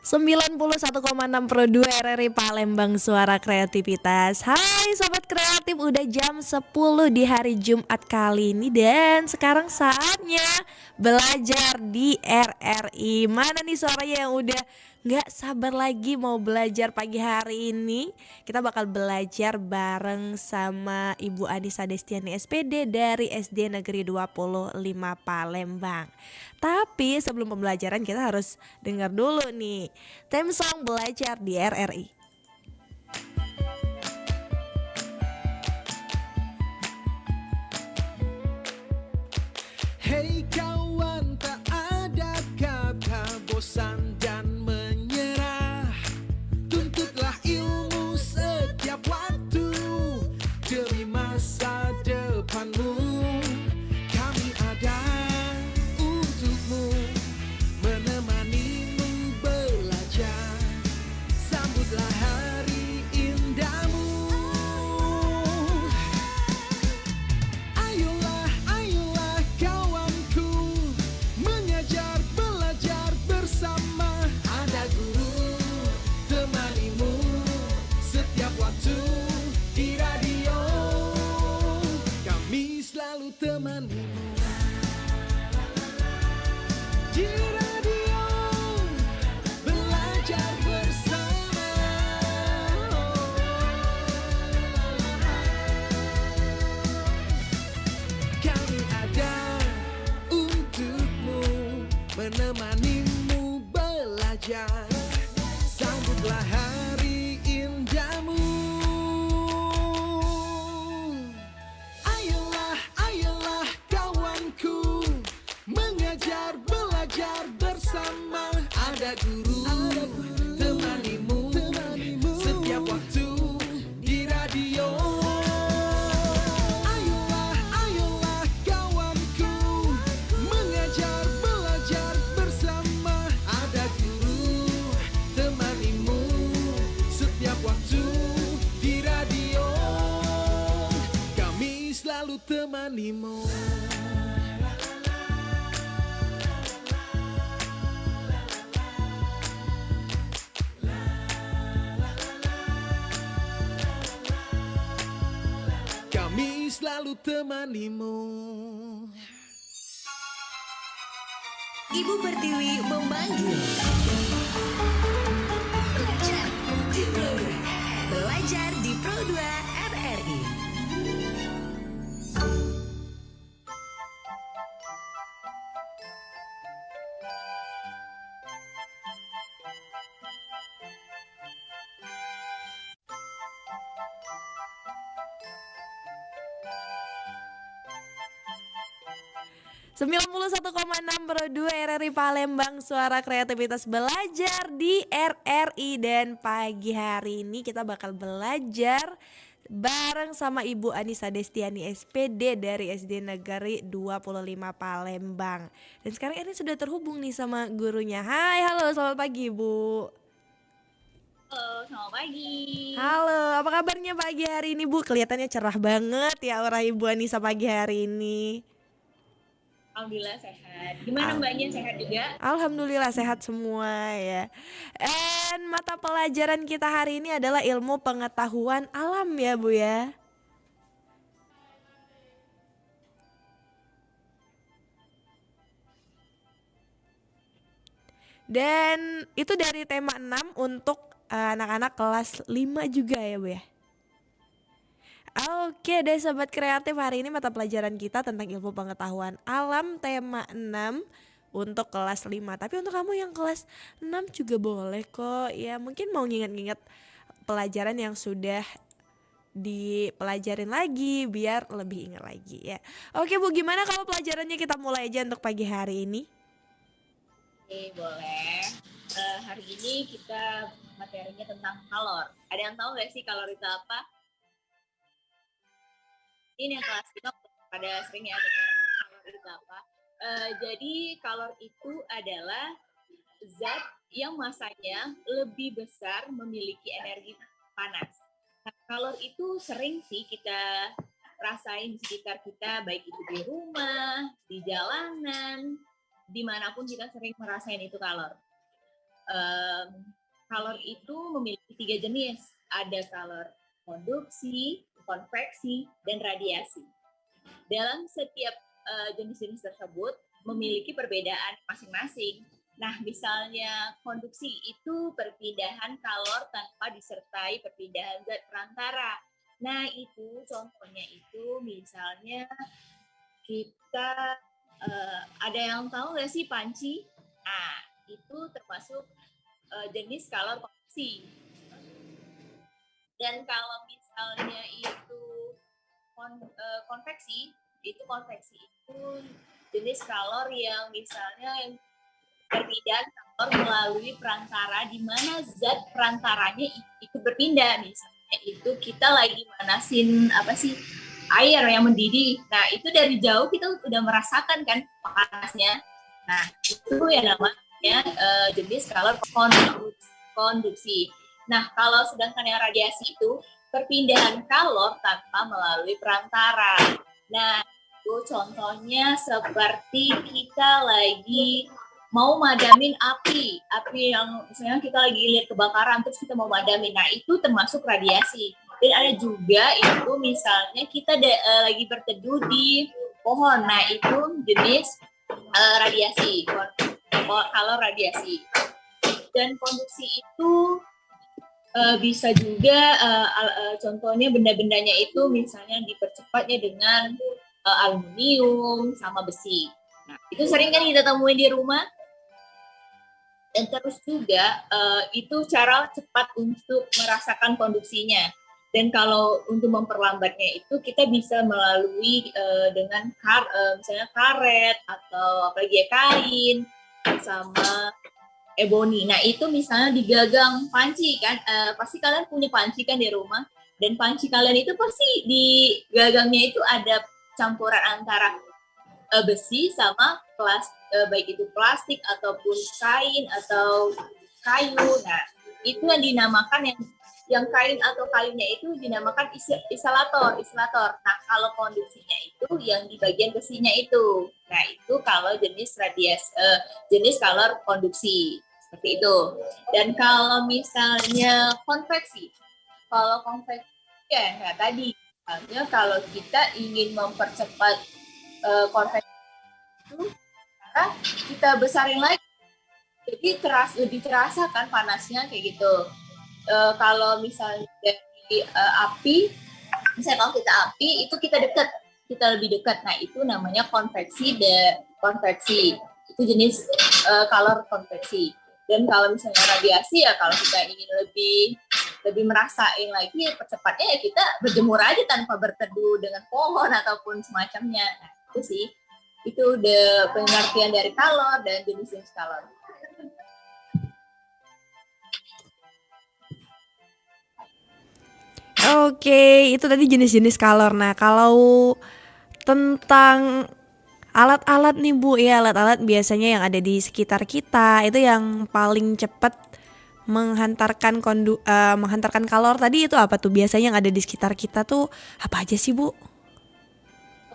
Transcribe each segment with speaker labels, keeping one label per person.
Speaker 1: 91,6 Pro 2 RRI Palembang, suara kreativitas. Hai sobat kreatif, udah jam 10 di hari Jumat kali ini. Dan sekarang saatnya belajar di RRI. Mana nih suaranya yang udah gak sabar lagi mau belajar pagi hari ini? Kita bakal belajar bareng sama Ibu Anissa Destiani SPD dari SD Negeri 25 Palembang. Tapi sebelum pembelajaran kita harus dengar dulu nih theme song belajar di RRI.
Speaker 2: Hei kawan, tak ada kata bosan dan menyerah. Tuntutlah ilmu setiap waktu demi masa depanmu. Kami ada untukmu, menemanimu belajar. Sambutlah hari indahmu. Ayolah, ayolah kawanku, mengajar belajar bersama. Ada guru temanimu setiap waktu di radio. Kami selalu temanimu di radio, belajar bersama. Kami ada untukmu, menemanimu belajar. Sambutlah hari indahmu. Ayolah, ayolah kawanku, mengajar belajar bersama. Ada guru temanimu setiap waktu di radio. Ayolah, ayolah kawanku, mengajar belajar bersama. Ada guru temanimu setiap waktu di radio. Kami selalu temanimu. Kami selalu temanimu.
Speaker 3: Ibu Pertiwi memanggil. Belajar di Pro 2 RRI.
Speaker 1: Sembilan puluh 91,6 Pro 2 RRI Palembang, suara kreativitas belajar di RRI. Dan pagi hari ini kita bakal belajar bareng sama Ibu Anissa Destiani SPD dari SD Negeri 25 Palembang. Dan sekarang ini sudah terhubung nih sama gurunya. Hai, halo, selamat pagi Ibu.
Speaker 4: Halo, selamat pagi.
Speaker 1: Halo, apa kabarnya pagi hari ini Bu? Kelihatannya cerah banget ya aura Ibu Anissa pagi hari ini.
Speaker 4: Alhamdulillah sehat. Gimana mbaknya, sehat juga?
Speaker 1: Alhamdulillah sehat semua ya. Dan mata pelajaran kita hari ini adalah ilmu pengetahuan alam ya Bu ya. Dan itu dari tema 6 untuk anak-anak kelas 5 juga ya Bu ya. Oke deh sobat kreatif, hari ini mata pelajaran kita tentang ilmu pengetahuan alam tema 6 untuk kelas 5. Tapi untuk kamu yang kelas 6 juga boleh kok ya, mungkin mau nginget-nginget pelajaran yang sudah dipelajarin lagi biar lebih ingat lagi ya. Oke Bu, gimana kalau pelajarannya kita mulai aja untuk pagi hari ini?
Speaker 4: Oke, boleh. Hari ini kita materinya tentang kalor. Ada yang tahu nggak sih kalor itu apa? Ini yang kelas 5 pada sering ya dengar kalor itu apa. Jadi kalor itu adalah zat yang masanya lebih besar, memiliki energi panas. Nah, kalor itu sering sih kita rasain di sekitar kita, baik itu di rumah, di jalanan, dimanapun kita sering merasain itu kalor. Kalor itu memiliki 3 jenis. Ada kalor konduksi, konveksi, dan radiasi. Dalam setiap jenis-jenis tersebut memiliki perbedaan masing-masing. Nah, misalnya konduksi itu perpindahan kalor tanpa disertai perpindahan zat perantara. Nah, itu contohnya itu misalnya kita ada yang tahu nggak sih panci? Nah, itu termasuk jenis kalor konduksi. Dan kalau misalnya itu konveksi itu jenis kalor yang misalnya perpindahan kalor melalui perantara di mana zat perantaranya itu berpindah. Misalnya itu kita lagi manasin air yang mendidih. Nah, itu dari jauh kita udah merasakan kan panasnya. Nah, itu yang namanya jenis kalor konduksi. Nah, kalau sedangkan yang radiasi itu perpindahan kalor tanpa melalui perantara. Nah, itu contohnya seperti kita lagi mau madamin api yang misalnya kita lagi lihat kebakaran terus kita mau madamin. Nah, itu termasuk radiasi. Dan ada juga itu misalnya kita lagi berteduh di pohon. Nah, itu jenis radiasi, kalor radiasi. Dan konduksi itu bisa juga contohnya benda-bendanya itu misalnya dipercepatnya dengan aluminium sama besi. Nah, itu sering kan kita temuin di rumah. Dan terus juga itu cara cepat untuk merasakan konduksinya. Dan kalau untuk memperlambatnya itu kita bisa melalui dengan misalnya karet atau apalagi kain sama eboni. Nah, itu misalnya digagang panci kan, pasti kalian punya panci kan di rumah, dan panci kalian itu pasti di gagangnya itu ada campuran antara besi sama baik itu plastik ataupun kain atau kayu. Nah, itu yang dinamakan yang kain atau kayunya itu dinamakan isolator. Nah, kalau konduksinya itu yang di bagian besinya itu. Nah, itu kalau jenis jenis kalor konduksi seperti itu. Dan kalau misalnya konveksi ya tadi, misalnya kalau kita ingin mempercepat konveksi itu, karena kita besarin lagi, jadi lebih terasa kan panasnya kayak gitu. Kalau misalnya dari api, misalnya kalau kita api itu kita lebih dekat. Nah, itu namanya konveksi itu jenis kalor konveksi. Dan kalau misalnya radiasi ya kalau kita ingin lebih merasain lagi percepatnya ya kita berjemur aja tanpa berteduh dengan pohon ataupun semacamnya. Nah, itu sih itu udah pengertian dari kalor dan jenis-jenis kalor.
Speaker 1: Oke, itu tadi jenis-jenis kalor. Nah, kalau tentang alat-alat nih Bu, ya alat-alat biasanya yang ada di sekitar kita itu yang paling cepat menghantarkan kalor tadi itu apa tuh? Biasanya yang ada di sekitar kita tuh apa aja sih Bu?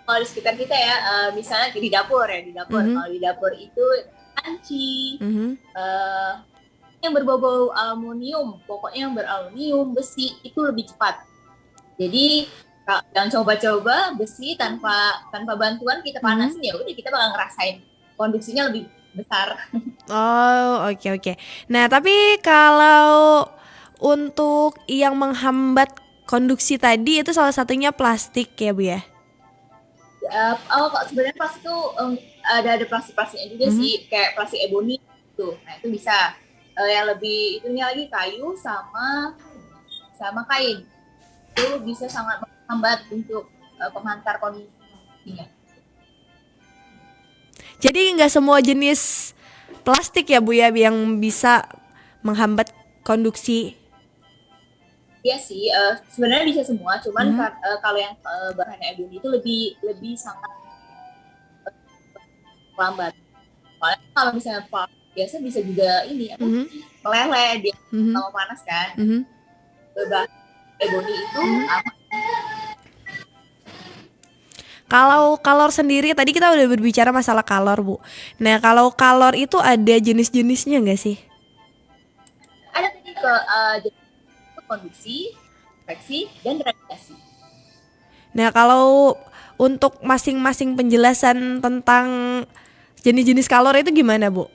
Speaker 4: Kalau di sekitar kita ya, misalnya di dapur. Kalau di dapur itu panci, yang berbau-bau aluminium, pokoknya yang beraluminium, besi itu lebih cepat. Jadi jangan coba-coba besi tanpa bantuan kita panasin, ya udah kita bakal ngerasain konduksinya lebih besar.
Speaker 1: Oh, oke. Nah, tapi kalau untuk yang menghambat konduksi tadi itu salah satunya plastik ya Bu ya?
Speaker 4: Sebenarnya plastik itu ada plastiknya juga sih, kayak plastik eboni tuh. Nah, itu bisa. Yang lebih itunya lagi kayu sama kain itu bisa sangat menghambat untuk penghantar konduksinya.
Speaker 1: Jadi nggak semua jenis plastik ya Bu ya yang bisa menghambat konduksi?
Speaker 4: Iya sih, sebenarnya bisa semua, cuman kalau yang bahan eboni itu lebih sangat lambat. Kalau misalnya biasa bisa juga ini meleleh dia sama panas kan. Bahan eboni itu aman.
Speaker 1: Kalau kalor sendiri tadi kita udah berbicara masalah kalor Bu. Nah, kalau kalor itu ada jenis-jenisnya nggak sih?
Speaker 4: jadi itu konduksi, konveksi, dan radiasi.
Speaker 1: Nah, kalau untuk masing-masing penjelasan tentang jenis-jenis kalor itu gimana, Bu?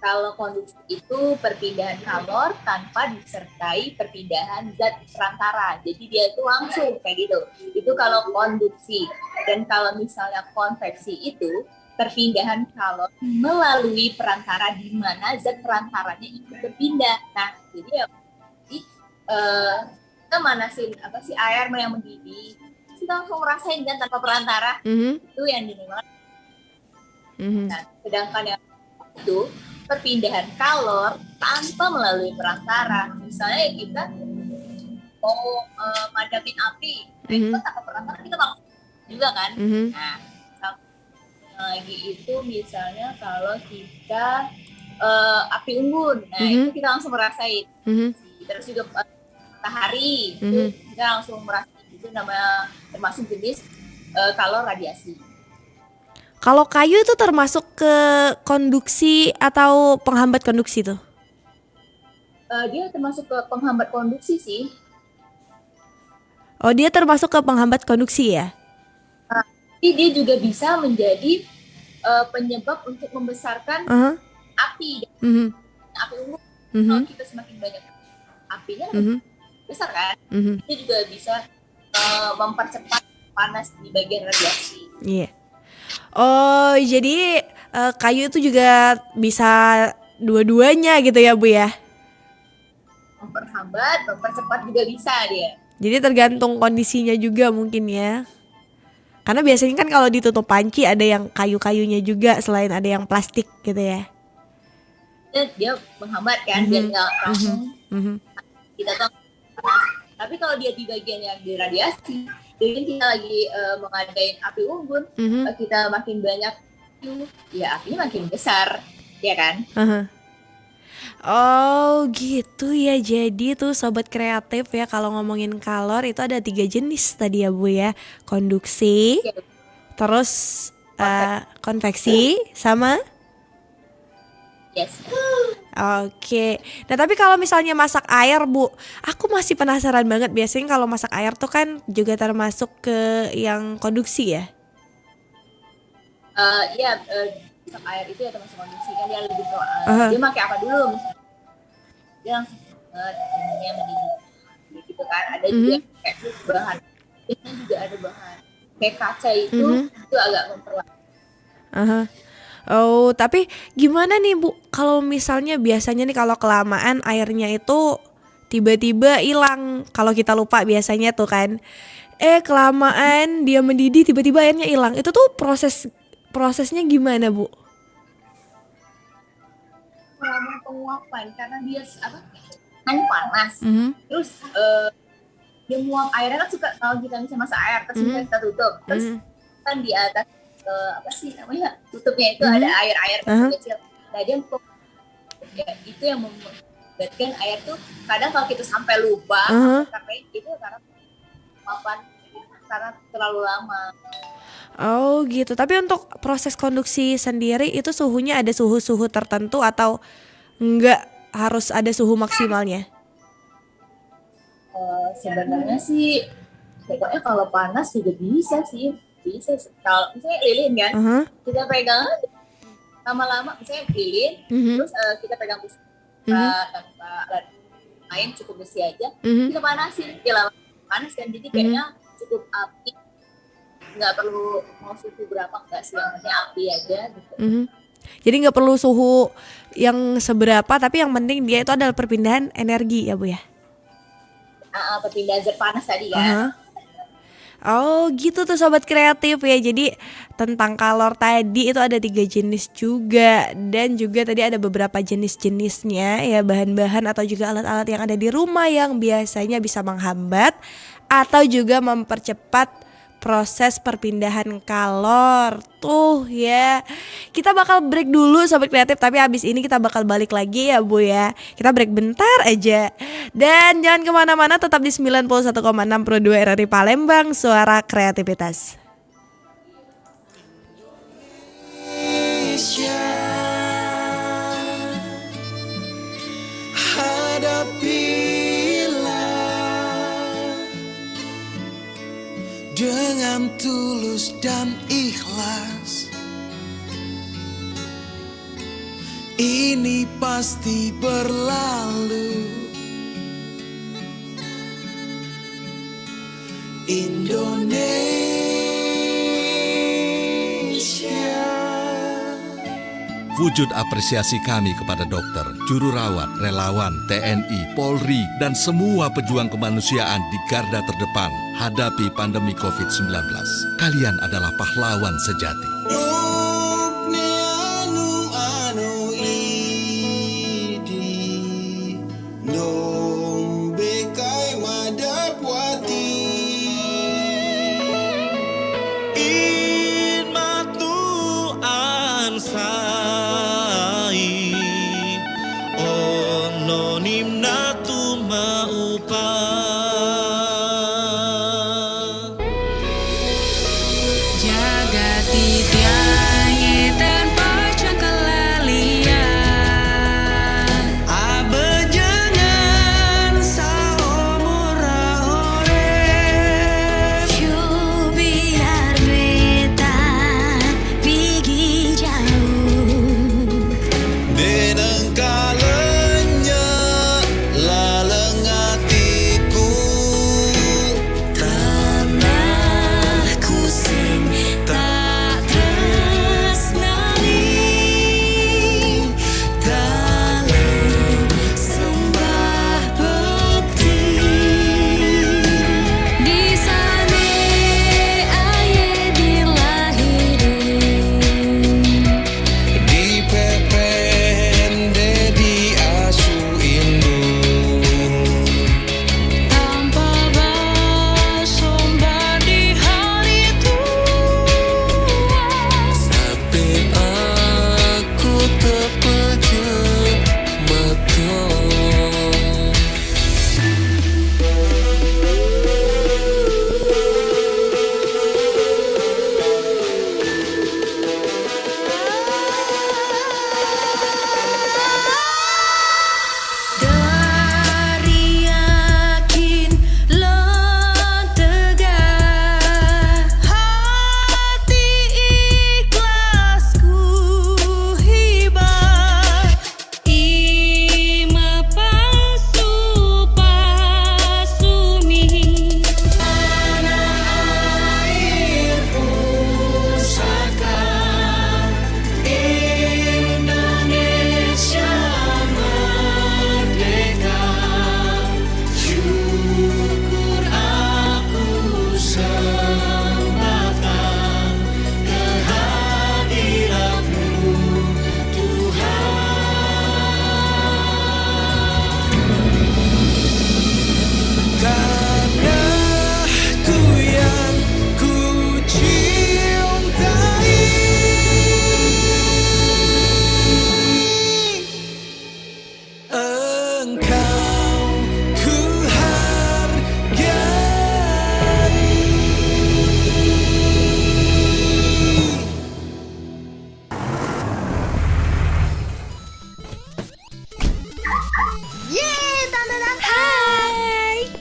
Speaker 4: Kalau konduksi itu perpindahan kalor tanpa disertai perpindahan zat perantara. Jadi dia itu langsung kayak gitu. Itu kalau konduksi. Dan kalau misalnya konveksi itu perpindahan kalor melalui perantara di mana zat perantaranya ikut berpindah. Nah, jadi ya kita manasin air yang mendidih, kita langsung ngerasain kan tanpa perantara. Itu yang dinamakan. Nah, sedangkan yang itu perpindahan kalor tanpa melalui perantara. Misalnya kita mau madamin api, itu tanpa perantara kita langsung juga kan. Nah, lagi itu misalnya kalau kita api unggun, nah itu kita langsung merasain. Terus juga matahari, itu kita langsung merasain, itu namanya termasuk jenis kalor radiasi.
Speaker 1: Kalau kayu itu termasuk ke konduksi atau penghambat konduksi tuh?
Speaker 4: Dia termasuk ke penghambat konduksi sih.
Speaker 1: Oh, dia termasuk ke penghambat konduksi ya?
Speaker 4: Tapi dia juga bisa menjadi penyebab untuk membesarkan api. Api unggun. Kalau kita semakin banyak apinya besar kan, itu juga bisa mempercepat panas di bagian radiasi.
Speaker 1: Iya. Oh, jadi kayu itu juga bisa dua-duanya gitu ya, Bu ya?
Speaker 4: Memperhambat, mempercepat juga bisa dia.
Speaker 1: Jadi tergantung kondisinya juga mungkin ya. Karena biasanya kan kalau ditutup panci ada yang kayu-kayunya juga selain ada yang plastik gitu ya.
Speaker 4: Dia menghambat kan, biar nggak langsung kita tahu. Tapi kalau dia di bagian yang di radiasi, jadi kita lagi mengadain api unggun, kita makin banyak, ya apinya makin besar, ya kan?
Speaker 1: Oh gitu ya, jadi tuh sobat kreatif ya, kalau ngomongin kalor itu ada 3 jenis tadi ya Bu ya. Konduksi, terus konveksi, sama?
Speaker 4: Yes.
Speaker 1: Oke. Nah tapi kalau misalnya masak air Bu, aku masih penasaran banget. Biasanya kalau masak air tuh kan juga termasuk ke yang konduksi ya?
Speaker 4: Masak air itu ya termasuk konduksi kan, dia lebih dia pakai apa dulu misalnya? Dia langsung ininya mendidih, gitu kan. Ada juga kayak bahan, biasanya juga ada bahan kayak kaca itu agak memperlambat.
Speaker 1: Oh, tapi gimana nih Bu, kalau misalnya biasanya nih kalau kelamaan airnya itu tiba-tiba hilang, kalau kita lupa biasanya tuh kan, kelamaan dia mendidih tiba-tiba airnya hilang, itu tuh prosesnya gimana Bu?
Speaker 4: Selama penguapan, karena dia kan panas, terus dia muap airnya kan suka, kalau kita bisa masak air terus kita tutup, terus kan di atas tutupnya itu ada air kecil. Nah dia itu yang membuatkan air tuh kadang kalau kita sampai lupa karena itu karena penguapan, karena terlalu lama.
Speaker 1: Oh gitu. Tapi untuk proses konduksi sendiri itu suhunya ada suhu-suhu tertentu atau enggak harus ada suhu maksimalnya?
Speaker 4: Sebenarnya sih pokoknya kalau panas juga bisa sih. Bisa, kalau misalnya lilin kan, kita pegang lama-lama, misalnya lilin, terus kita pegang besi tanpa alat lain, cukup besi aja, kita panasin, ya lama panas kan, jadi kayaknya cukup api, nggak perlu mau suhu berapa, nggak sih, yang penting api aja gitu.
Speaker 1: Jadi nggak perlu suhu yang seberapa, tapi yang penting dia itu adalah perpindahan energi ya Bu ya?
Speaker 4: Perpindahan zat panas tadi kan.
Speaker 1: Oh gitu tuh sobat kreatif ya. Jadi tentang kalor tadi itu ada 3 jenis juga. Dan juga tadi ada beberapa jenis-jenisnya ya, bahan-bahan atau juga alat-alat yang ada di rumah yang biasanya bisa menghambat atau juga mempercepat proses perpindahan kalor tuh ya. Kita bakal break dulu sobat kreatif, tapi habis ini kita bakal balik lagi ya Bu ya. Kita break bentar aja. Dan jangan kemana-mana, tetap di 91,6 Pro 2 RRI Palembang, suara kreativitas.
Speaker 2: Indonesia. dengan tulus dan ikhlas. Ini pasti berlalu. Indonesia.
Speaker 5: Wujud apresiasi kami kepada dokter, juru rawat, relawan, TNI, Polri, dan semua pejuang kemanusiaan di garda terdepan hadapi pandemi COVID-19. Kalian adalah pahlawan sejati.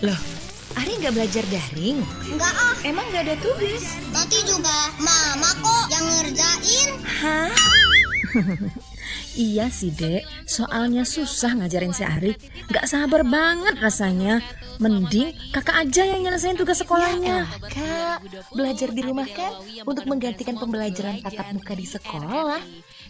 Speaker 3: Loh, Ari nggak belajar daring?
Speaker 6: Enggak ah,
Speaker 3: Emang nggak ada tugas?
Speaker 6: nanti juga mama kok yang ngerjain.
Speaker 3: Hah? Iya sih dek, soalnya susah ngajarin si Ari. Gak sabar banget rasanya. Mending kakak aja yang nyelesain tugas sekolahnya. Kak, belajar di rumah kan untuk menggantikan pembelajaran tatap muka di sekolah.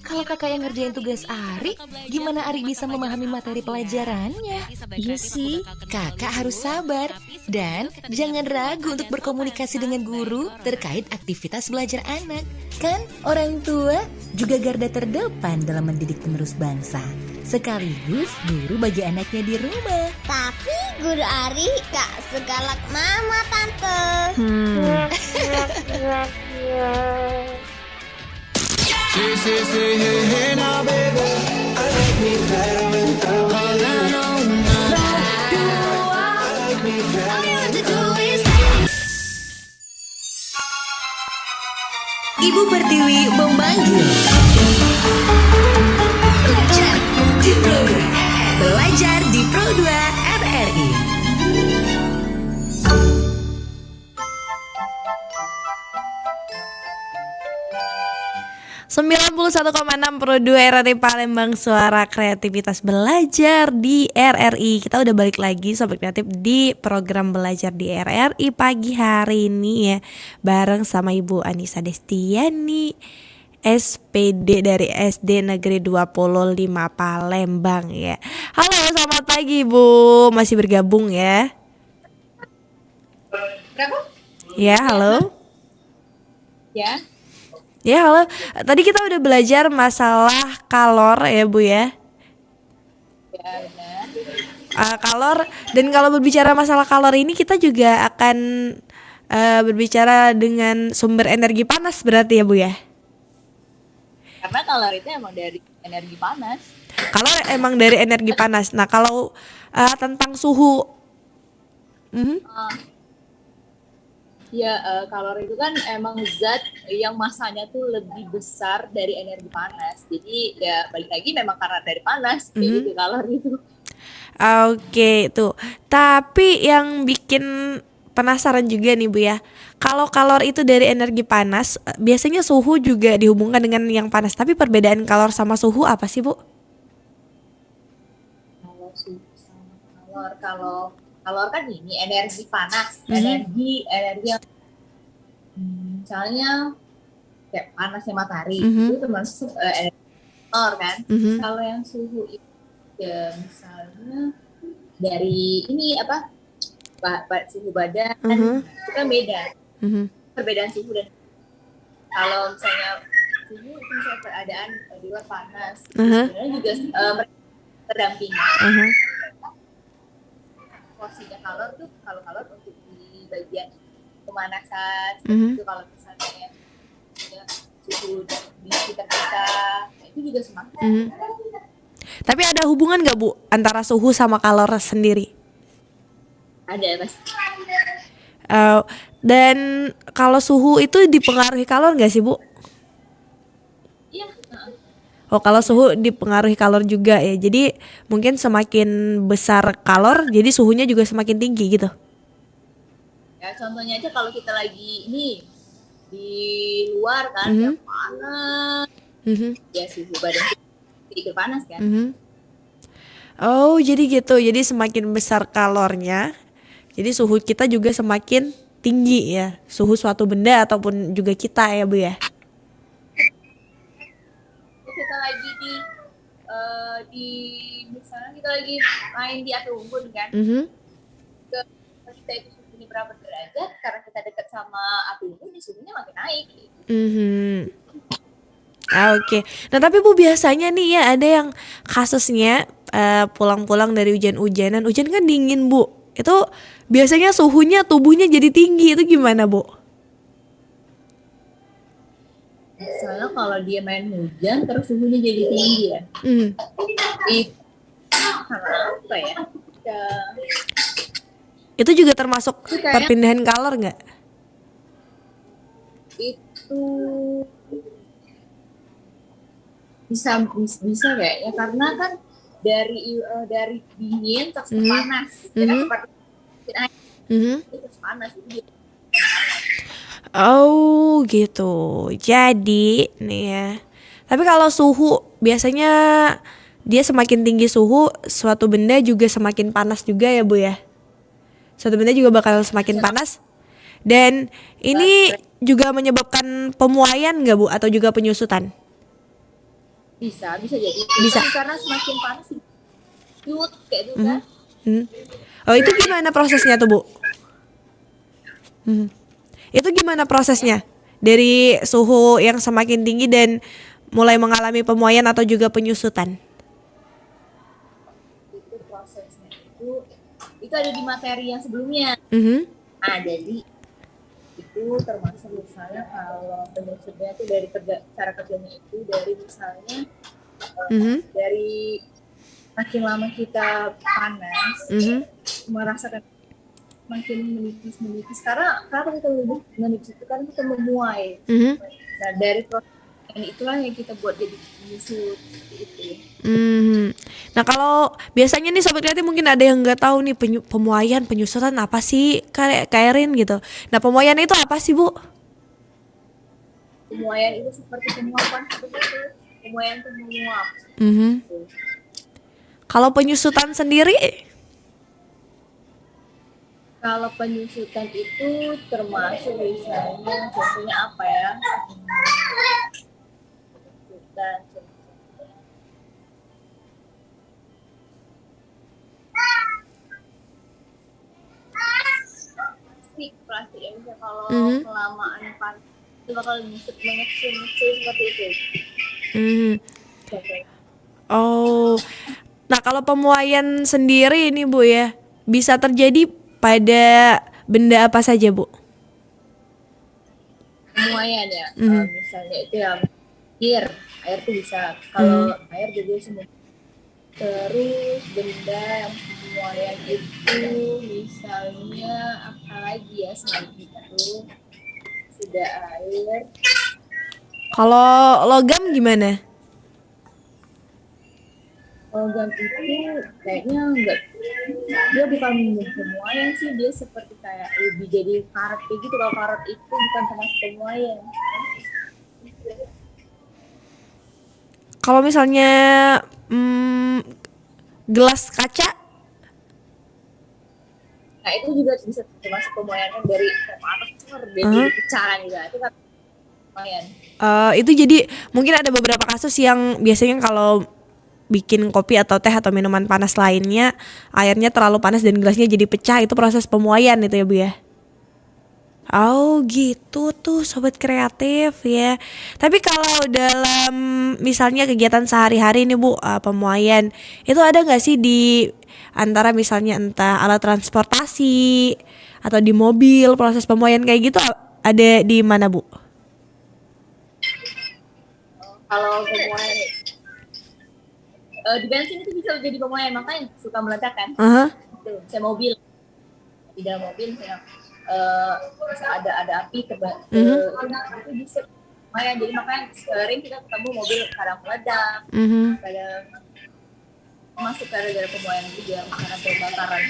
Speaker 3: Kalau kakak yang ngerjain tugas Ari, gimana Ari bisa memahami materi pelajarannya? Iya sih, kakak harus sabar. Dan jangan ragu untuk berkomunikasi dengan guru terkait aktivitas belajar anak. Kan orang tua juga garda terdepan dalam mendidik penerus bangsa. Sekaligus guru bagi anaknya di rumah.
Speaker 6: Tapi guru Ari gak segalak mama tante.
Speaker 3: Ibu Pertiwi memanggil. Belajar di Pro 2 RRI.
Speaker 1: 91,6 Pro 2 RRI Palembang, suara kreativitas belajar di RRI. Kita udah balik lagi Sobat Kreatif di program belajar di RRI pagi hari ini ya, bareng sama Ibu Anissa Destiani, SPD dari SD Negeri 25 Palembang ya. Halo, selamat pagi Bu, masih bergabung ya? Ya, halo.
Speaker 4: Ya.
Speaker 1: Ya, halo. Tadi kita udah belajar masalah kalor ya Bu ya.
Speaker 4: Ya, benar.
Speaker 1: Kalor, dan kalau berbicara masalah kalor ini kita juga akan berbicara dengan sumber energi panas berarti ya Bu ya.
Speaker 4: Karena kalor itu emang dari energi panas.
Speaker 1: Kalor emang dari energi panas. Nah, kalau tentang suhu,
Speaker 4: Kalor itu kan emang zat yang masanya tuh lebih besar dari energi panas. Jadi ya balik lagi memang karena dari panas kayak gitu kalor itu.
Speaker 1: oke tuh. Tapi yang bikin penasaran juga nih Bu ya, kalau kalor itu dari energi panas, biasanya suhu juga dihubungkan dengan yang panas. Tapi perbedaan kalor sama suhu apa sih Bu?
Speaker 4: Kalau suhu sama kalor kan ini energi panas, energi yang misalnya kayak panasnya matahari itu termasuk energi kalor kan. Kalau yang suhu itu ya misalnya dari ini suhu badan itu kan beda. Perbedaan suhu dan kalau misalnya suhu itu misalnya keadaan di luar panas, sebenarnya juga terdampingi. Porsinya kalor tuh kalau kalor untuk di bagian pemanasan itu kalau misalnya ya, suhu di sekitar kita itu juga semakin.
Speaker 1: Tapi ada hubungan nggak Bu antara suhu sama kalor sendiri?
Speaker 4: Ada pasti.
Speaker 1: Dan kalau suhu itu dipengaruhi kalor nggak sih Bu?
Speaker 4: Iya.
Speaker 1: Oh, kalau suhu dipengaruhi kalor juga ya. Jadi mungkin semakin besar kalor, jadi suhunya juga semakin tinggi gitu.
Speaker 4: Ya contohnya aja kalau kita lagi ini di luar kan yang panas, ya suhu badan kita ikut panas kan.
Speaker 1: Oh, jadi gitu. Jadi semakin besar kalornya, jadi suhu kita juga semakin tinggi ya. Suhu suatu benda ataupun juga kita ya Bu ya.
Speaker 4: Kita lagi di misalnya kita lagi main di api unggun kan, kita itu suhunya berapa derajat, karena kita dekat sama api unggun, suhunya makin naik.
Speaker 1: Oke. Nah tapi Bu, biasanya nih ya ada yang kasusnya pulang-pulang dari hujan-hujanan, hujan kan dingin Bu, itu biasanya suhunya tubuhnya jadi tinggi, itu gimana Bu?
Speaker 4: Misalnya kalau dia main hujan terus suhunya jadi tinggi ya. Itu karena apa ya?
Speaker 1: Itu juga termasuk perpindahan kalor nggak?
Speaker 4: Itu bisa kayaknya, karena kan dari dingin terus ke panas. Jadi seperti air terus panas itu.
Speaker 1: Oh gitu. Jadi nih ya. Tapi kalau suhu biasanya dia semakin tinggi suhu, suatu benda juga semakin panas juga ya Bu ya. Suatu benda juga bakal semakin panas. Dan ini juga menyebabkan pemuaian nggak Bu, atau juga penyusutan?
Speaker 4: Bisa jadi.
Speaker 1: Bisa.
Speaker 4: Karena semakin panas yut kayak gitu kan.
Speaker 1: Oh, itu gimana prosesnya tuh Bu? Itu gimana prosesnya dari suhu yang semakin tinggi dan mulai mengalami pemuaian atau juga penyusutan?
Speaker 4: Itu prosesnya itu ada di materi yang sebelumnya. Nah, jadi itu termasuk misalnya kalau penyusutnya itu dari cara kerjanya itu dari misalnya dari makin lama kita panas merasakan makin menipis karena kenapa kita menipis itu kan kita memuai. Nah dari proses itulah yang kita buat jadi menyusut itu.
Speaker 1: Nah kalau biasanya nih Sobat Kreatif mungkin ada yang nggak tahu nih pemuaian penyusutan apa sih Kak Erin gitu. Nah pemuaian itu apa sih Bu?
Speaker 4: pemuaian itu seperti penguapan seperti itu, pemuaian itu menguap.
Speaker 1: Mhm. Kalau penyusutan sendiri,
Speaker 4: Kalau penyusutan itu termasuk misalnya contohnya apa ya? Penyusutan plastik ya, misalnya kalau
Speaker 1: Mhm.
Speaker 4: kelamaan panas itu bakal mengecil seperti itu.
Speaker 1: Mhm.
Speaker 4: Contohnya.
Speaker 1: Oh, nah kalau pemuaian sendiri ini Bu ya, bisa terjadi pada benda apa saja Bu?
Speaker 4: Pemuaian ya,
Speaker 1: Mhm.
Speaker 4: misalnya itu ya air tuh bisa, kalau air juga semua. Terus benda yang pemuaian itu misalnya apa lagi ya selain itu, sudah air.
Speaker 1: Kalau logam gimana?
Speaker 4: Logam itu kayaknya enggak, dia bukan pemuaian sih, dia seperti kayak lebih jadi karat kayak gitu. Kalau karat itu bukan termasuk pemuaian.
Speaker 1: Kalau misalnya mm, gelas kaca,
Speaker 4: Nah itu juga bisa termasuk pemuaian kan, dari atas itu kan
Speaker 1: uh,
Speaker 4: jadi pecahan juga, itu kan pemuaian.
Speaker 1: itu jadi mungkin ada beberapa kasus yang biasanya kalau bikin kopi atau teh atau minuman panas lainnya, airnya terlalu panas dan gelasnya jadi pecah, itu proses pemuaian itu ya Bu ya. Oh gitu tuh sobat kreatif ya. Tapi kalau dalam misalnya kegiatan sehari-hari nih Bu, pemuaian itu ada nggak sih di antara misalnya entah alat transportasi atau di mobil proses pemuaian kayak gitu ada di mana Bu?
Speaker 4: Kalau pemuaian di bensin itu bisa jadi pemuaian, makanya suka meledak kan.
Speaker 1: Aha.
Speaker 4: Tuh, saya mobil, di dalam mobil saya bisa ada api itu bisa lumayan. Jadi makanya sering kita ketemu mobil kadang meledak,
Speaker 1: Mhm.
Speaker 4: kadang masuk gara-gara pemuaian juga, karena pembakaran.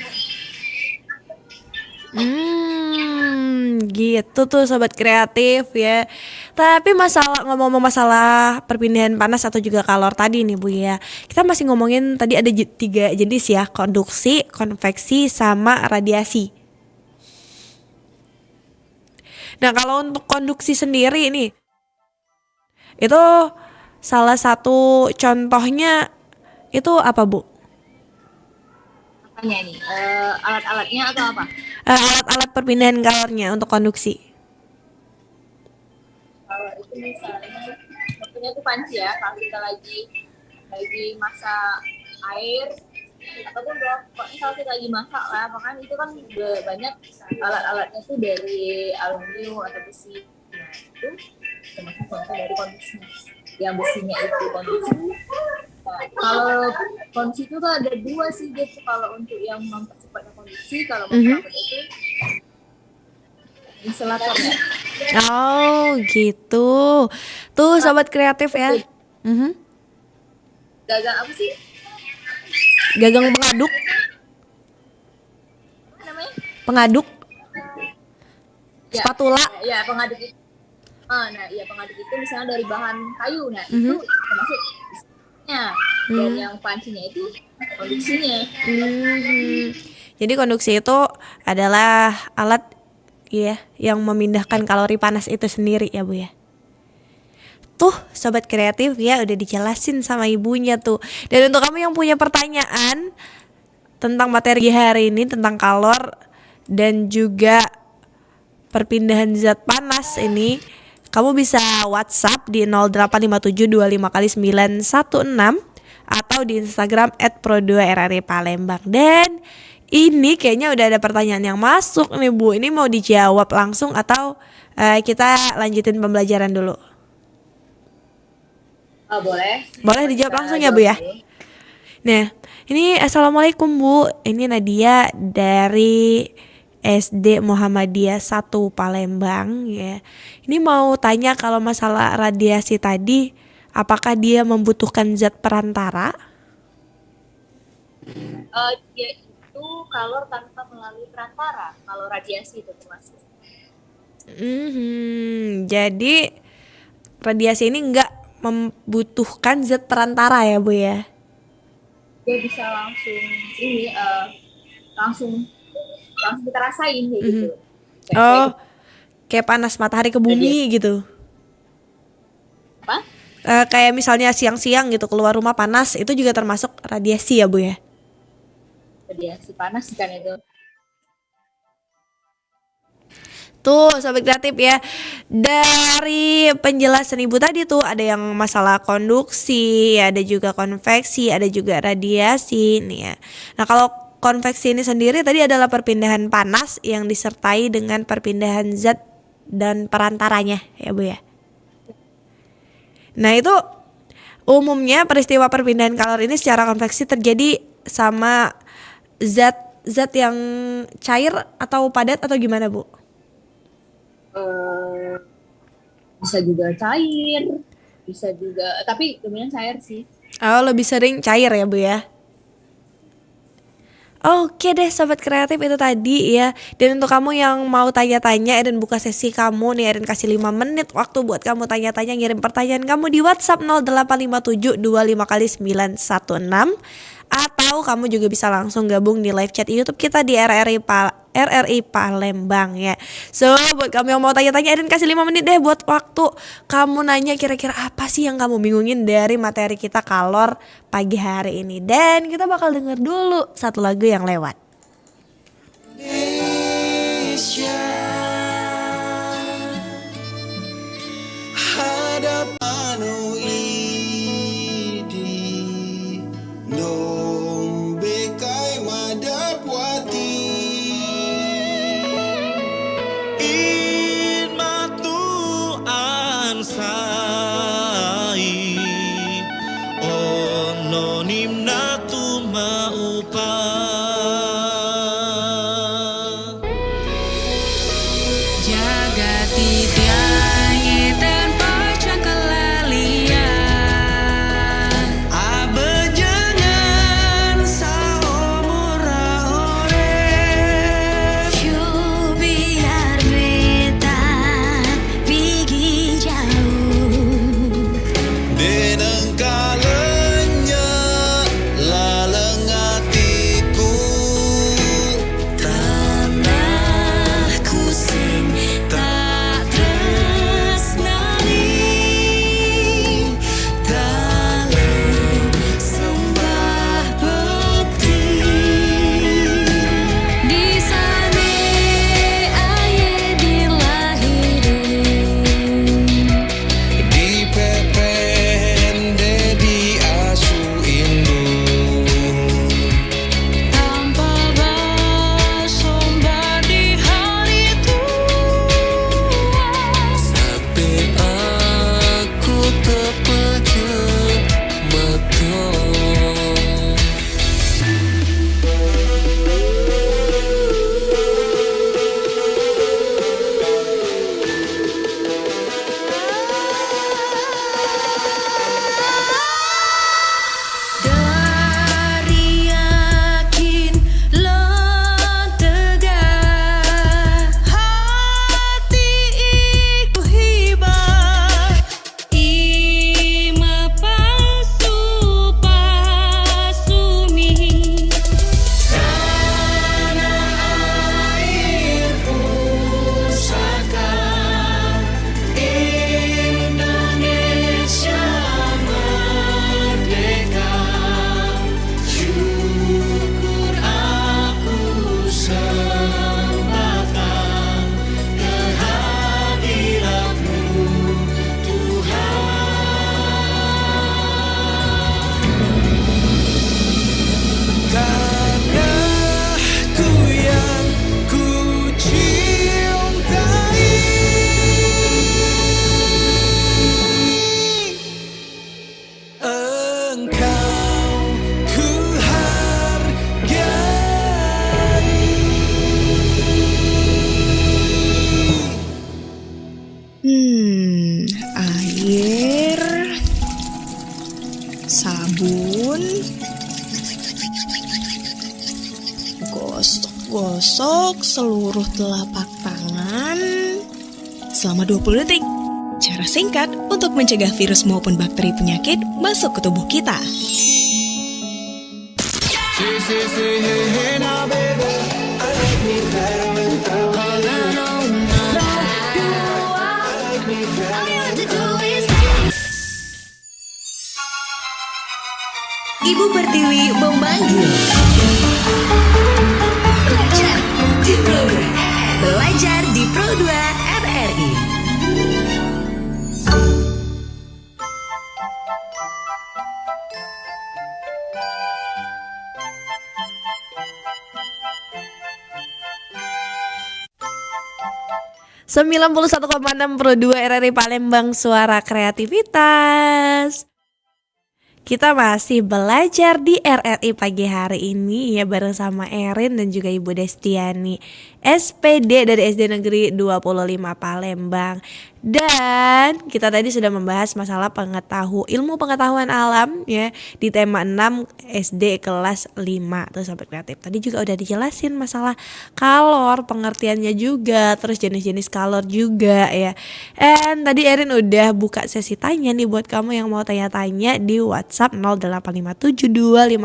Speaker 1: Gitu tuh sobat kreatif ya. Tapi ngomong-ngomong masalah perpindahan panas atau juga kalor tadi nih Bu ya. Kita masih ngomongin tadi ada 3 jenis ya, konduksi, konveksi, sama radiasi. Nah, kalau untuk konduksi sendiri nih, itu salah satu contohnya itu apa Bu?
Speaker 4: Makanya nih alat-alatnya atau apa?
Speaker 1: Alat-alat perpindahan kalornya untuk konduksi.
Speaker 4: Kalau itu misalnya contohnya itu panci ya, kalau kita lagi masak air ataupun pokoknya kalau kita lagi masak lah, makanya itu kan banyak alat-alatnya tuh dari aluminium atau besi. Nah, itu termasuk contoh dari konduksi. Yang besinya itu konduksi. Nah, kalau konduksi itu tuh ada 2 sih dia tuh, kalau untuk yang mempercepatnya konduksi, kalau memperlambat itu insulatornya.
Speaker 1: Oh gitu. Tuh sobat kreatif ya. Mhm.
Speaker 4: Gagang apa sih
Speaker 1: Gagang pengaduk,
Speaker 4: namanya?
Speaker 1: pengaduk,
Speaker 4: Ya,
Speaker 1: spatula.
Speaker 4: ya pengaduk itu. Nah, iya pengaduk itu misalnya dari bahan kayu. Nah, itu termasuk besinya. Dan yang pancinya itu konduksinya.
Speaker 1: Mhm. Jadi konduksi itu adalah alat ya yang memindahkan kalori panas itu sendiri ya Bu ya. Tuh sobat kreatif ya udah dijelasin sama ibunya tuh. Dan untuk kamu yang punya pertanyaan tentang materi hari ini tentang kalor dan juga perpindahan zat panas ini, kamu bisa WhatsApp di 085725 kali 916 atau di Instagram @pro2rri Palembang. Dan ini kayaknya udah ada pertanyaan yang masuk nih Bu. Ini mau dijawab langsung atau kita lanjutin pembelajaran dulu?
Speaker 4: Oh, boleh.
Speaker 1: Boleh dijawab langsung ya Bu ya. Nah, ini assalamualaikum Bu. Ini Nadia dari SD Muhammadiyah 1 Palembang ya. Ini mau tanya kalau masalah radiasi tadi, apakah dia membutuhkan zat perantara?
Speaker 4: Dia itu kalor tanpa melalui perantara. Kalau radiasi itu termasuk.
Speaker 1: Jadi radiasi ini nggak membutuhkan zat perantara ya Bu ya?
Speaker 4: Dia bisa langsung ini langsung kita rasain kayak gitu.
Speaker 1: Oh, kayak panas matahari ke bumi gitu.
Speaker 4: Apa?
Speaker 1: Kayak misalnya siang-siang gitu keluar rumah panas, itu juga termasuk radiasi ya Bu ya?
Speaker 4: Radiasi panas kan itu.
Speaker 1: Tuh Sobat Kreatif ya, dari penjelasan Ibu tadi tuh ada yang masalah konduksi, ada juga konveksi, ada juga radiasi nih ya. Nah kalau konveksi ini sendiri tadi adalah perpindahan panas yang disertai dengan perpindahan zat dan perantaranya ya Bu ya. Nah itu umumnya peristiwa perpindahan kalor ini secara konveksi terjadi sama zat yang cair atau padat atau gimana Bu?
Speaker 4: Bisa juga cair, bisa juga, tapi dominan cair sih.
Speaker 1: Oh lebih sering cair ya Bu ya. Oke deh Sobat Kreatif, itu tadi ya. Dan untuk kamu yang mau tanya-tanya, Eden buka sesi kamu nih, Eden kasih 5 menit waktu buat kamu tanya-tanya. Ngirim pertanyaan kamu di WhatsApp 0857 25 kali 916. Atau kamu juga bisa langsung gabung di live chat YouTube kita di RRI Palembang ya. So buat kamu yang mau tanya-tanya, Eden kasih 5 menit deh buat waktu kamu nanya kira-kira apa sih yang kamu bingungin dari materi kita kalor pagi hari ini. Dan kita bakal denger dulu satu lagu yang lewat.
Speaker 2: Indonesia, hadapanu idi nombe kai madapwati in matu ansai ono nimnatu maupa
Speaker 7: Jagati tiangi tanpa kelalian
Speaker 2: abejangan saomura ore
Speaker 7: Cu biar beta pergi jauh
Speaker 2: deneng kalenya laleng hatiku
Speaker 7: Tanahku sing tak tresnani Dalam sembah bekti Di sana aye dilahirin
Speaker 2: di pepende di asu indung
Speaker 7: Tanpa bersumber di hari tua
Speaker 2: sampai aku terpejam mata.
Speaker 7: Dari yakin lentegah hati iku hibah ima pasu pasumi
Speaker 2: Tanah air pusaka Indonesia merdeka, syukur aku sembahkan kehadiratmu Tuhan. Tanahku yang ku cintai, engkau ku hargai.
Speaker 8: Air, sabun, gosok-gosok seluruh telapak tangan selama 20 detik. cara singkat untuk mencegah virus maupun bakteri penyakit masuk ke tubuh kita.
Speaker 3: Ibu Pertiwi memanggil. Belajar di Pro 2 RRI.
Speaker 1: Sembilan puluh 91,6 Pro 2 RRI Palembang, suara kreativitas. Kita masih belajar di RRI pagi hari ini ya, bareng sama Erin dan juga Ibu Destiani, SPD dari SD Negeri 25 Palembang. Dan kita tadi sudah membahas masalah ilmu pengetahuan alam ya di tema 6 SD kelas 5 tuh Sobat Kreatif. Tadi juga udah dijelasin masalah kalor, pengertiannya juga, terus jenis-jenis kalor juga ya. And tadi Erin udah buka sesi tanya nih buat kamu yang mau tanya-tanya di WhatsApp 08572 5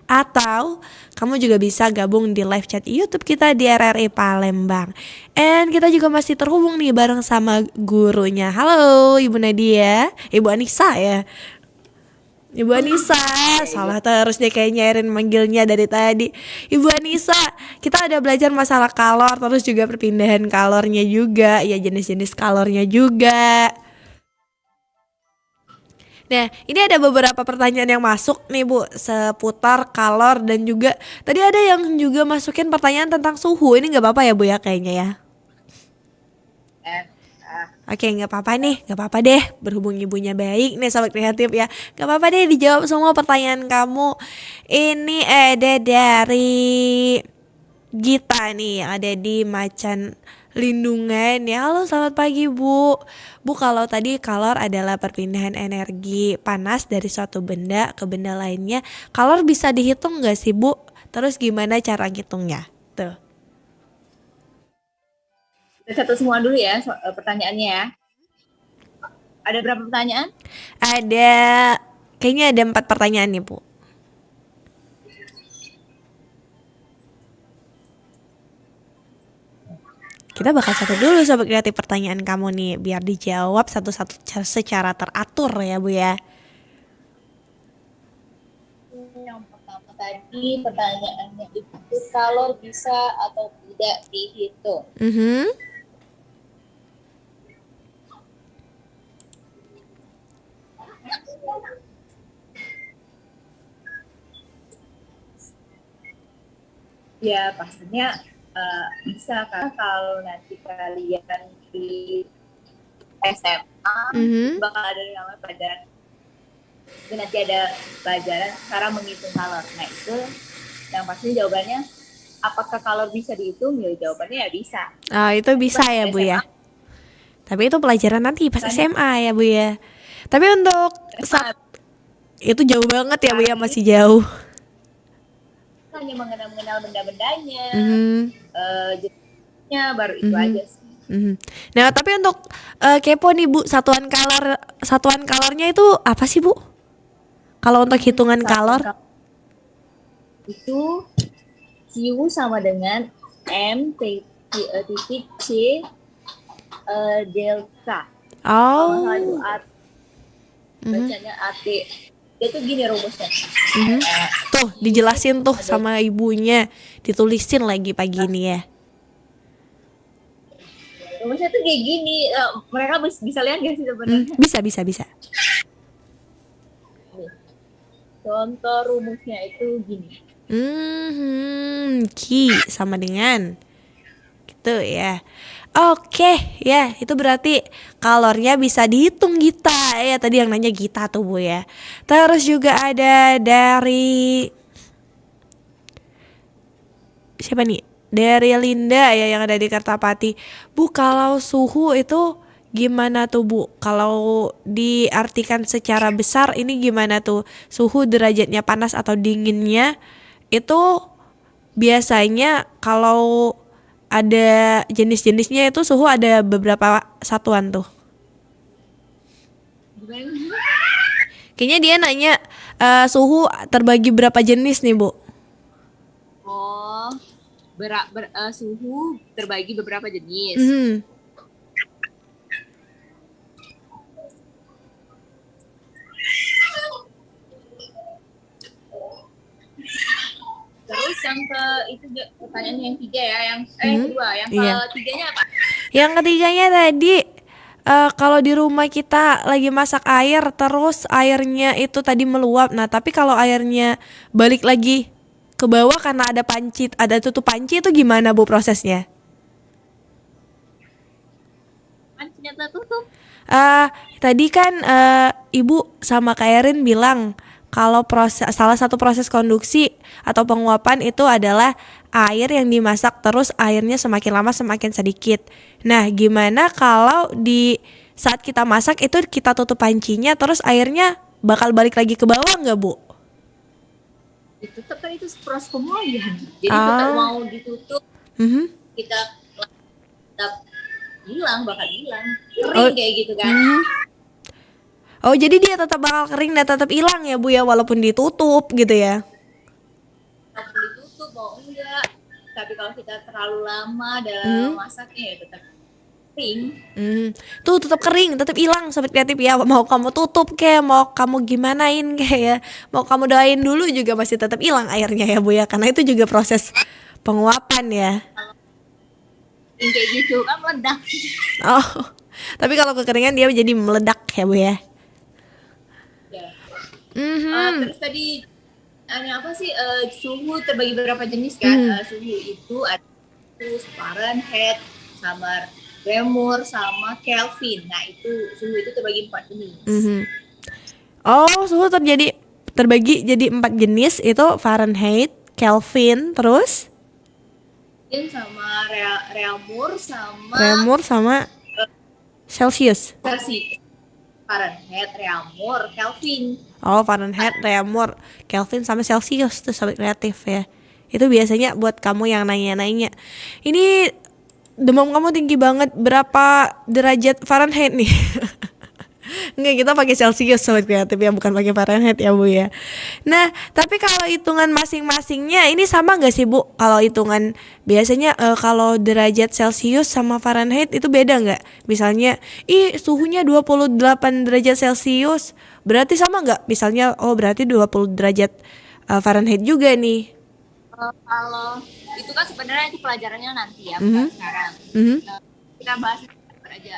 Speaker 1: atau kamu juga bisa gabung di live chat YouTube kita di RRI Palembang. And kita juga masih terhubung nih bareng sama gurunya. Halo Ibu Nadia, Ibu Anissa ya. Ibu Anissa, salah terus deh kayaknya Erin manggilnya dari tadi. Ibu Anissa, kita ada belajar masalah kalor, terus juga perpindahan kalornya juga, ya jenis-jenis kalornya juga. Nah, ini ada beberapa pertanyaan yang masuk nih Bu, seputar kalor dan juga tadi ada yang juga masukin pertanyaan tentang suhu. Ini nggak apa-apa ya Bu ya kayaknya ya? Oke, nggak apa-apa nih, nggak apa-apa deh. Berhubung ibunya baik nih Sobat Kreatif ya, nggak apa-apa deh dijawab semua pertanyaan kamu. Ini ada dari Gita nih, yang ada di Macan Lindungan ya. Halo selamat pagi Bu. Bu, kalau tadi kalor adalah perpindahan energi panas dari suatu benda ke benda lainnya, kalor bisa dihitung gak sih Bu? Terus gimana cara ngitungnya? Tuh.
Speaker 4: Kita catat semua dulu ya pertanyaannya ya. Ada berapa pertanyaan?
Speaker 1: Kayaknya ada 4 pertanyaan nih Bu. Kita bakal catat dulu Sobat Kreatif pertanyaan kamu nih, biar dijawab satu-satu secara teratur ya Bu ya.
Speaker 4: Yang pertama tadi pertanyaannya itu kalor bisa atau tidak dihitung. Ya pastinya bisa, karena kalau nanti kalian di SMA bakal ada yang namanya pelajaran, itu nanti ada pelajaran cara menghitung kalor. Nah itu yang pasti jawabannya, apakah kalor bisa dihitung? Ya jawabannya ya bisa.
Speaker 1: Itu bisa ya Bu ya. Tapi itu pelajaran nanti pas SMA ya Bu ya. Tapi untuk itu jauh banget ya Bu ya, masih jauh.
Speaker 4: Hanya mengenal benda-bendanya, jenisnya baru itu aja sih.
Speaker 1: Nah tapi untuk kepo nih Bu, satuan kalornya itu apa sih Bu? Kalau untuk hitungan kalor?
Speaker 4: Itu Q sama dengan M titik C delta.
Speaker 1: Oh.
Speaker 4: Kalau itu bacanya AT. Itu gini rumusnya.
Speaker 1: Tuh dijelasin tuh sama ibunya, ditulisin lagi pagi ini ya.
Speaker 4: Rumusnya tuh kayak gini, mereka bisa lihat gak sih sebenarnya?
Speaker 1: Bisa.
Speaker 4: Contoh rumusnya itu gini.
Speaker 1: Q sama dengan gitu ya. Oke ya, itu berarti kalornya bisa dihitung Gita ya, tadi yang nanya Gita tuh Bu ya. Terus juga ada dari siapa nih? Dari Linda ya, yang ada di Kertapati. Bu, kalau suhu itu gimana tuh Bu? Kalau diartikan secara besar ini gimana tuh? Suhu derajatnya panas atau dinginnya itu biasanya kalau ada jenis-jenisnya itu suhu ada beberapa satuan tuh.
Speaker 4: Gimana?
Speaker 1: Kayaknya dia nanya suhu terbagi berapa jenis nih, Bu?
Speaker 4: Oh, suhu terbagi beberapa jenis.
Speaker 1: Mhm.
Speaker 4: Terus yang itu pertanyaan yang tiga ya, yang kedua, yang
Speaker 1: Iya.
Speaker 4: ketiganya apa?
Speaker 1: Yang ketiganya tadi kalau di rumah kita lagi masak air terus airnya itu tadi meluap. Nah, tapi kalau airnya balik lagi ke bawah karena ada panci, ada tutup panci itu gimana, Bu, prosesnya?
Speaker 4: Pancinya tertutup.
Speaker 1: Tadi kan Ibu sama Kak Erin bilang kalau salah satu proses konduksi atau penguapan itu adalah air yang dimasak terus airnya semakin lama semakin sedikit. Nah, gimana kalau di saat kita masak itu kita tutup pancinya terus airnya bakal balik lagi ke bawah nggak, Bu?
Speaker 4: Ditutup kan itu proses pemuaian. Jadi tetap mau ditutup,
Speaker 1: Mhm.
Speaker 4: kita tetap bakal hilang. Kering kayak gitu kan.
Speaker 1: Oh, jadi dia tetap bakal kering dan tetap hilang ya, Bu, ya, walaupun ditutup gitu ya.
Speaker 4: Mau ditutup mau enggak. Tapi kalau kita terlalu lama dalam masaknya ya tetap kering.
Speaker 1: Tuh tetap kering, tetap hilang Sobat Kreatif ya. Mau kamu tutup kayak, mau kamu gimanain kayak ya, mau kamu doain dulu juga masih tetap hilang airnya ya, Bu, ya. Karena itu juga proses penguapan ya.
Speaker 4: Yang kayak gitu kan meledak.
Speaker 1: Oh, tapi kalau kekeringan dia jadi meledak ya, Bu, ya.
Speaker 4: Ya.
Speaker 1: Mhm.
Speaker 4: Terus tadi apa sih suhu terbagi berapa jenis kan? Suhu itu ada Fahrenheit sama Reaumur sama Kelvin. Nah, itu suhu itu terbagi 4 jenis.
Speaker 1: Oh, suhu terbagi jadi 4 jenis itu Fahrenheit, Kelvin, terus
Speaker 4: Sama Reaumur sama
Speaker 1: Reaumur sama Celsius.
Speaker 4: Celsius. Fahrenheit, Reaumur, Kelvin.
Speaker 1: Oh, Fahrenheit, Reaumur, Kelvin sama Celsius tuh Sobat Kreatif ya. Itu biasanya buat kamu yang nanya-nanya. Ini demam kamu tinggi banget, berapa derajat Fahrenheit nih? Enggak, kita pakai Celsius Sobat Kreatif ya, bukan pakai Fahrenheit ya, Bu, ya. Nah, tapi kalau hitungan masing-masingnya ini sama nggak sih, Bu? Kalau hitungan biasanya kalau derajat Celsius sama Fahrenheit itu beda nggak? Misalnya, suhunya 28 derajat Celsius, berarti sama nggak? Misalnya, berarti 20 derajat Fahrenheit juga nih.
Speaker 4: Kalau itu kan sebenarnya itu pelajarannya nanti ya, bukan sekarang. Nah, kita bahas aja.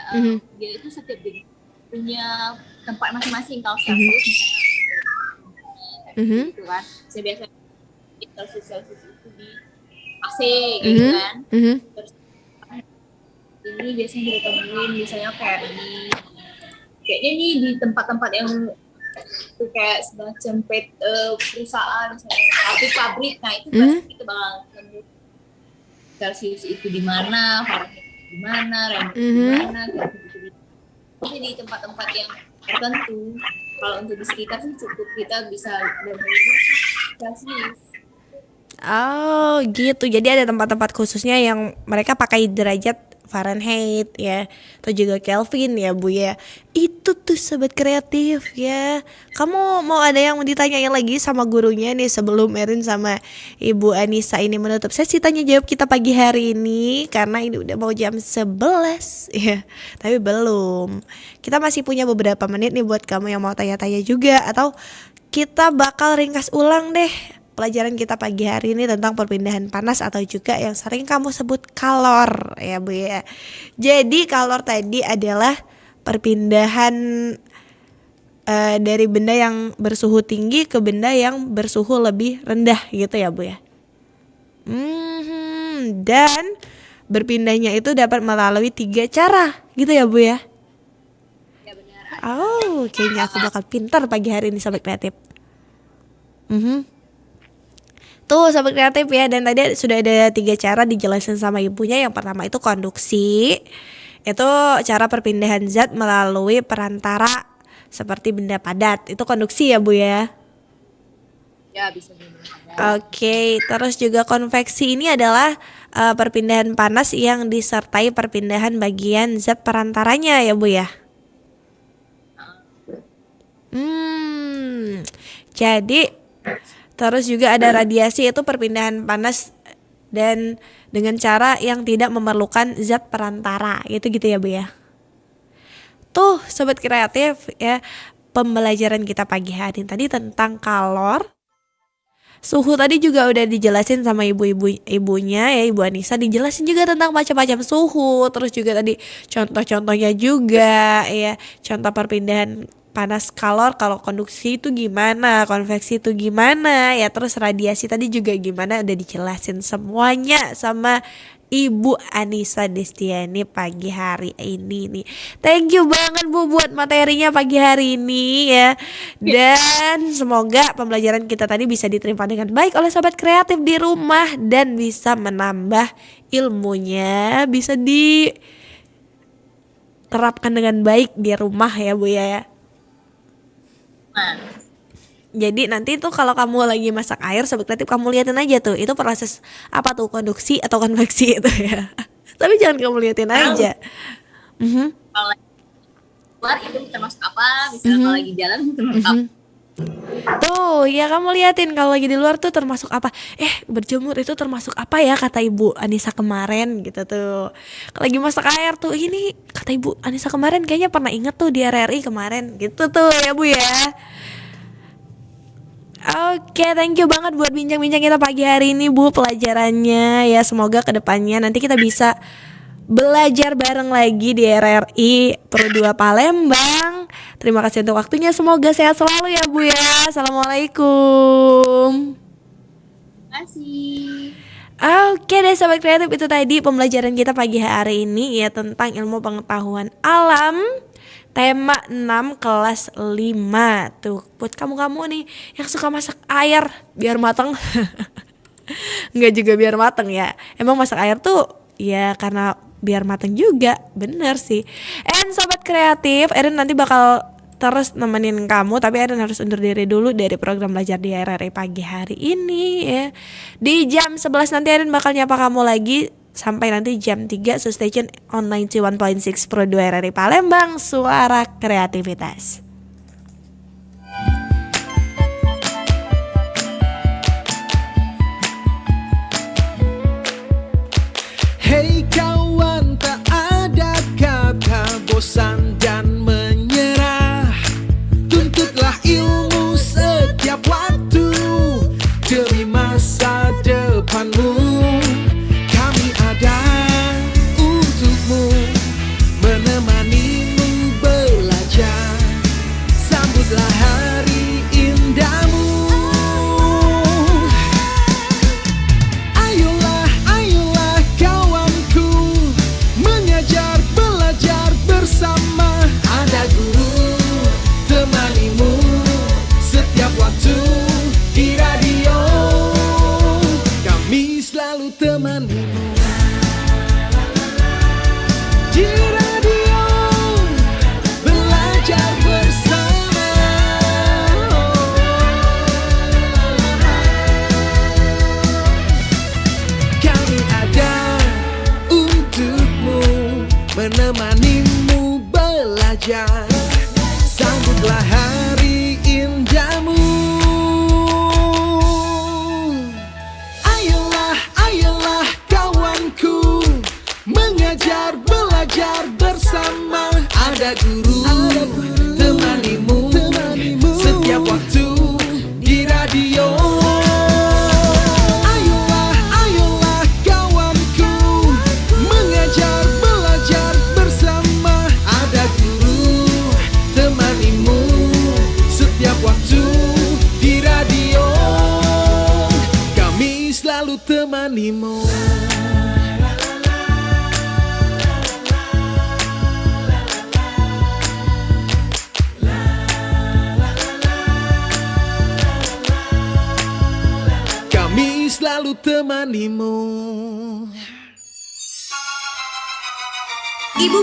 Speaker 4: Dia itu setiap jenis punya tempat masing-masing. Kalau Celsius misalnya gitu kan. Saya biasa Celsius itu di AC gitu kan. Terus ini biasanya ditemuin misalnya kayak kayaknya nih di tempat-tempat yang itu kayak semacam perusahaan misalnya pabrik. Nah, itu pasti kita bakal nemu Celsius itu di mana, Fahrenheit di mana, Reaumur di mana, tapi di tempat-tempat yang tertentu. Kalau untuk di sekitar sih cukup kita bisa nemuin Celsius.
Speaker 1: Oh, gitu. Jadi ada tempat-tempat khususnya yang mereka pakai derajat Fahrenheit ya, atau juga Kelvin ya, Bu, ya. Itu tuh Sobat Kreatif ya. Kamu mau ada yang mau ditanyain lagi sama gurunya nih sebelum Erin sama Ibu Anissa ini menutup sesi tanya jawab kita pagi hari ini, karena ini udah mau jam 11 ya. Tapi belum. Kita masih punya beberapa menit nih buat kamu yang mau tanya-tanya juga, atau kita bakal ringkas ulang deh pelajaran kita pagi hari ini tentang perpindahan panas atau juga yang sering kamu sebut kalor ya, Bu, ya. Jadi kalor tadi adalah perpindahan dari benda yang bersuhu tinggi ke benda yang bersuhu lebih rendah gitu ya, Bu, ya. Dan berpindahnya itu dapat melalui 3 cara gitu ya, Bu, ya.
Speaker 4: Ya benar.
Speaker 1: Oh, kayaknya aku bakal pintar pagi hari ini Sobat Kreatif. Tuh Sobat Kreatif ya, dan tadi sudah ada 3 cara dijelasin sama ibunya. Yang pertama itu konduksi, itu cara perpindahan zat melalui perantara seperti benda padat, itu konduksi ya, Bu, ya.
Speaker 4: Ya bisa benar.
Speaker 1: Oke, terus juga konveksi ini adalah perpindahan panas yang disertai perpindahan bagian zat perantaranya ya Bu ya. Jadi terus juga ada radiasi, itu perpindahan panas dan dengan cara yang tidak memerlukan zat perantara gitu ya Bu ya. Tuh sobat kreatif ya, pembelajaran kita pagi hari tadi tentang kalor. Suhu tadi juga udah dijelasin sama ibunya ya, Ibu Anissa, dijelasin juga tentang macam-macam suhu. Terus juga tadi contoh-contohnya juga ya, contoh perpindahan panas kalor, kalau konduksi itu gimana, konveksi itu gimana ya, terus radiasi tadi juga gimana, udah dijelasin semuanya sama Ibu Anissa Destiani pagi hari ini nih. Thank you banget Bu buat materinya pagi hari ini ya. Dan semoga pembelajaran kita tadi bisa diterima dengan baik oleh sobat kreatif di rumah dan bisa menambah ilmunya, bisa diterapkan dengan baik di rumah ya Bu ya. Jadi nanti tuh kalau kamu lagi masak air, sobat kreatif, kamu liatin aja tuh, itu proses apa tuh, konduksi atau konveksi itu ya. Tapi jangan kamu liatin aja.
Speaker 4: Kalau lagi keluar itu termasuk apa, misalnya kalau lagi jalan itu termasuk apa.
Speaker 1: Tuh ya, kamu liatin kalau lagi di luar tuh termasuk apa. Berjemur itu termasuk apa ya, kata Ibu Anissa kemarin gitu tuh. Kalau lagi masak air tuh, ini kata Ibu Anissa kemarin kayaknya pernah inget tuh di RRI kemarin gitu tuh ya Bu ya. Oke, thank you banget buat bincang-bincang kita pagi hari ini Bu, pelajarannya ya. Semoga kedepannya nanti kita bisa belajar bareng lagi di RRI Pro 2 Palembang. Terima kasih untuk waktunya, semoga sehat selalu ya Bu ya. Assalamualaikum.
Speaker 4: Terima kasih.
Speaker 1: Oke deh sobat kreatif, itu tadi pembelajaran kita pagi hari ini ya, tentang ilmu pengetahuan alam. Tema 6 kelas 5. Tuh buat kamu-kamu nih yang suka masak air biar matang. Enggak juga biar matang ya, emang masak air tuh ya karena biar matang juga, bener sih. Sobat kreatif, Erin nanti bakal terus nemenin kamu, tapi Erin harus undur diri dulu dari program belajar di RRI pagi hari ini ya. Di jam 11 nanti Erin bakal nyapa kamu lagi sampai nanti jam 3. So stay tune on 91.6 Pro 2 RRI Palembang, suara kreativitas.
Speaker 2: Hey kawan, tak ada kata bosan dan menyerah. Tuntutlah ilmu setiap waktu demi masa depanmu. Kami ada untukmu, menemanimu belajar. Sambutlah hari indahmu. Ayolah, ayolah kawanku, mengajar belajar bersama. Ada guru temanimu setiap waktu di radio. Kami selalu temanimu di radio, belajar bersama. Kami ada untukmu, menemanimu belajar. Sambutlah hari indahmu. Ayolah, ayolah kawanku, mengajar belajar bersama. Ada guru temanimu setiap waktu di radio. Ayolah, ayolah kawanku, mengajar belajar bersama. Ada guru temanimu setiap waktu di radio. Kami selalu temanimu. Kami selalu temanimu.
Speaker 8: Ibu